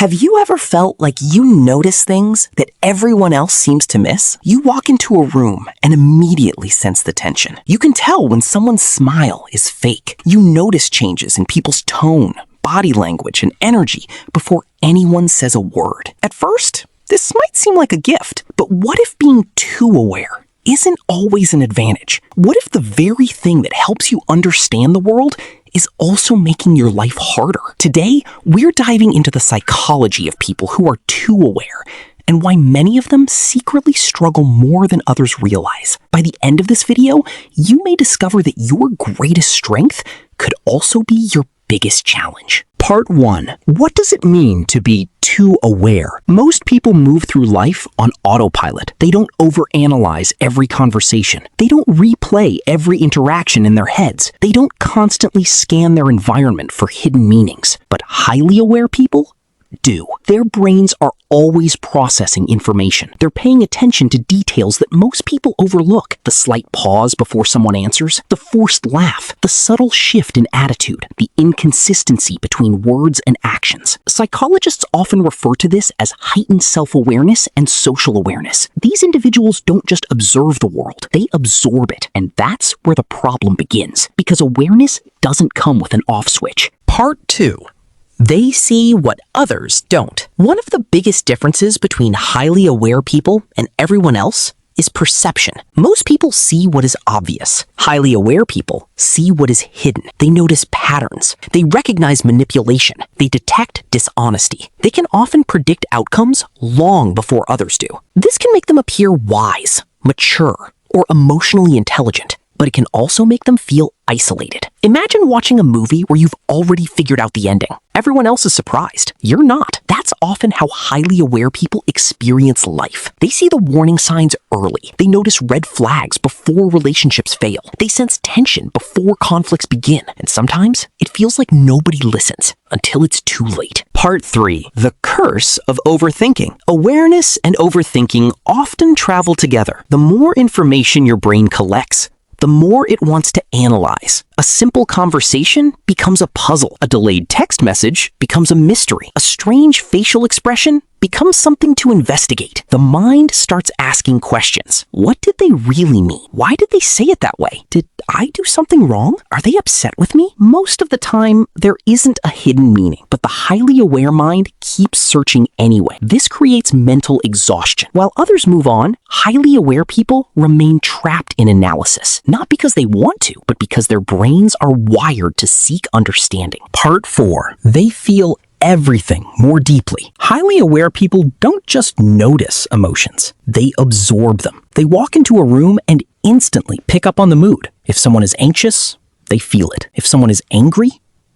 Have you ever felt like you notice things that everyone else seems to miss? You walk into a room and immediately sense the tension. You can tell when someone's smile is fake. You notice changes in people's tone, body language, and energy before anyone says a word. At first, this might seem like a gift, but what if being too aware isn't always an advantage? What if the very thing that helps you understand the world is also making your life harder? Today, we're diving into the psychology of people who are too aware and why many of them secretly struggle more than others realize. By the end of this video, you may discover that your greatest strength could also be your biggest challenge. Part 1. What does it mean to be too aware? Most people move through life on autopilot. They don't overanalyze every conversation. They don't replay every interaction in their heads. They don't constantly scan their environment for hidden meanings. But highly aware people do. Their brains are always processing information. They're paying attention to details that most people overlook. The slight pause before someone answers, the forced laugh, the subtle shift in attitude, the inconsistency between words and actions. Psychologists often refer to this as heightened self-awareness and social awareness. These individuals don't just observe the world, they absorb it. And that's where the problem begins, because awareness doesn't come with an off switch. Part 2. They see what others don't. One of the biggest differences between highly aware people and everyone else is perception. Most people see what is obvious. Highly aware people see what is hidden. They notice patterns. They recognize manipulation. They detect dishonesty. They can often predict outcomes long before others do. This can make them appear wise, mature, or emotionally intelligent, but it can also make them feel isolated. Imagine watching a movie where you've already figured out the ending. Everyone else is surprised. You're not. That's often how highly aware people experience life. They see the warning signs early. They notice red flags before relationships fail. They sense tension before conflicts begin. And sometimes it feels like nobody listens until it's too late. Part 3. The curse of overthinking. Awareness and overthinking often travel together. The more information your brain collects, the more it wants to analyze. A simple conversation becomes a puzzle. A delayed text message becomes a mystery. A strange facial expression becomes something to investigate. The mind starts asking questions. What did they really mean? Why did they say it that way? Did I do something wrong? Are they upset with me? Most of the time, there isn't a hidden meaning, but the highly aware mind keeps searching anyway. This creates mental exhaustion. While others move on, highly aware people remain trapped in analysis, not because they want to, but because their brains are wired to seek understanding. Part 4. They feel everything more deeply. Highly aware people don't just notice emotions, they absorb them. They walk into a room and instantly pick up on the mood. If someone is anxious, they feel it. If someone is angry,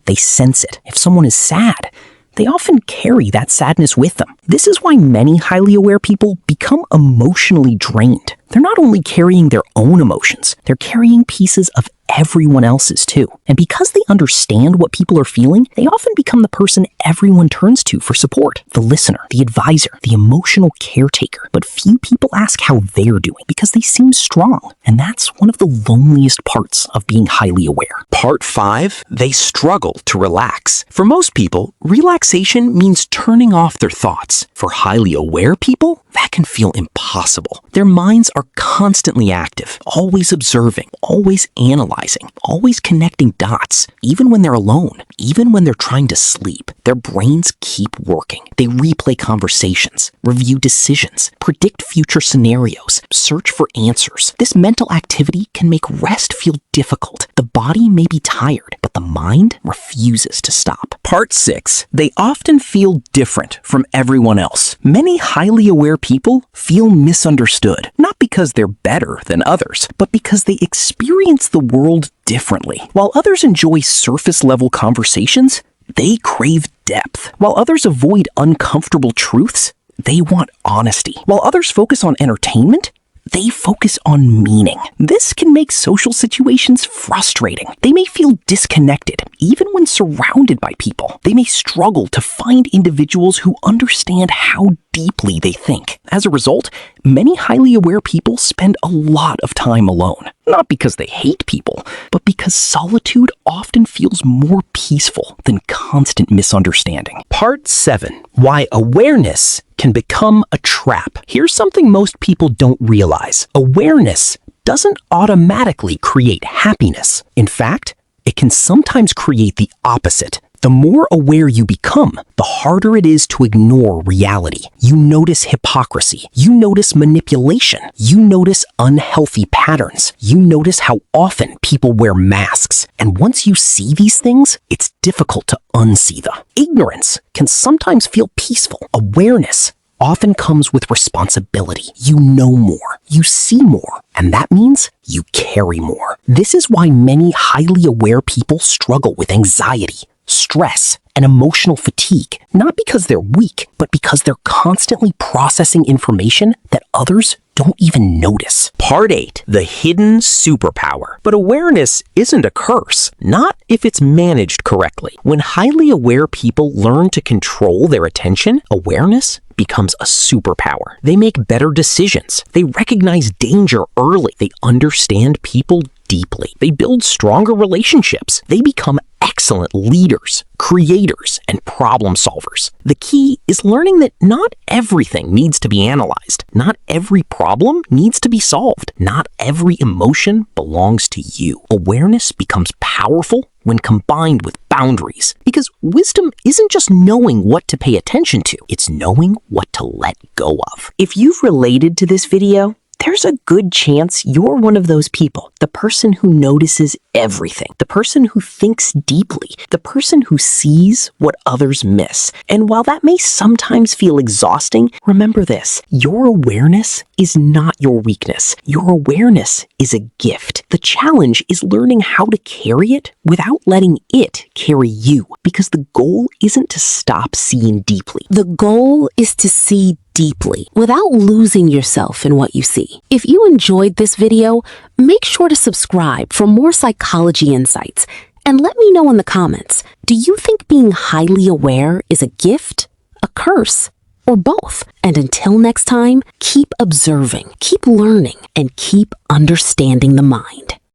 they sense it. If someone is sad, they often carry that sadness with them. This is why many highly aware people become emotionally drained. They're not only carrying their own emotions, they're carrying pieces of everyone else's too. And because they understand what people are feeling, they often become the person everyone turns to for support. The listener, the advisor, the emotional caretaker. But few people ask how they're doing because they seem strong. And that's one of the loneliest parts of being highly aware. Part 5. They struggle to relax. For most people, relaxation means turning off their thoughts. For highly aware people, that can feel impossible. Their minds are constantly active, always observing, always analyzing, always connecting dots, even when they're alone, even when they're trying to sleep. Their brains keep working. They replay conversations, review decisions, predict future scenarios, search for answers. This mental activity can make rest feel difficult. The body may be tired, but the mind refuses to stop. Part 6. They often feel different from everyone else. Many highly aware people feel misunderstood, not because they're better than others, but because they experience the world differently. While others enjoy surface-level conversations, they crave depth. While others avoid uncomfortable truths, they want honesty. While others focus on entertainment, they focus on meaning. This can make social situations frustrating. They may feel disconnected, even when surrounded by people. They may struggle to find individuals who understand how deeply they think. As a result, many highly aware people spend a lot of time alone. Not because they hate people, but because solitude often feels more peaceful than constant misunderstanding. Part 7. Why awareness can become a trap. Here's something most people don't realize. Awareness doesn't automatically create happiness. In fact, it can sometimes create the opposite. The more aware you become, the harder it is to ignore reality. You notice hypocrisy. You notice manipulation. You notice unhealthy patterns. You notice how often people wear masks. And once you see these things, it's difficult to unsee them. Ignorance can sometimes feel peaceful. Awareness often comes with responsibility. You know more, you see more, and that means you carry more. This is why many highly aware people struggle with anxiety, stress, and emotional fatigue, not because they're weak, but because they're constantly processing information that others don't even notice. Part 8. The hidden superpower. But awareness isn't a curse, not if it's managed correctly. When highly aware people learn to control their attention, awareness becomes a superpower. They make better decisions. They recognize danger early. They understand people deeply. They build stronger relationships. They become excellent leaders, creators, and problem solvers. The key is learning that not everything needs to be analyzed. Not every problem needs to be solved. Not every emotion belongs to you. Awareness becomes powerful when combined with boundaries, because wisdom isn't just knowing what to pay attention to, it's knowing what to let go of. If you've related to this video, there's a good chance you're one of those people, the person who notices everything, the person who thinks deeply, the person who sees what others miss. And while that may sometimes feel exhausting, remember this: your awareness is not your weakness. Your awareness is a gift. The challenge is learning how to carry it without letting it carry you, because the goal isn't to stop seeing deeply. The goal is to see deeply without losing yourself in what you see. If you enjoyed this video, make sure to subscribe for more psychology insights, and let me know in the comments, do you think being highly aware is a gift, a curse, or both? And until next time, keep observing, keep learning, and keep understanding the mind.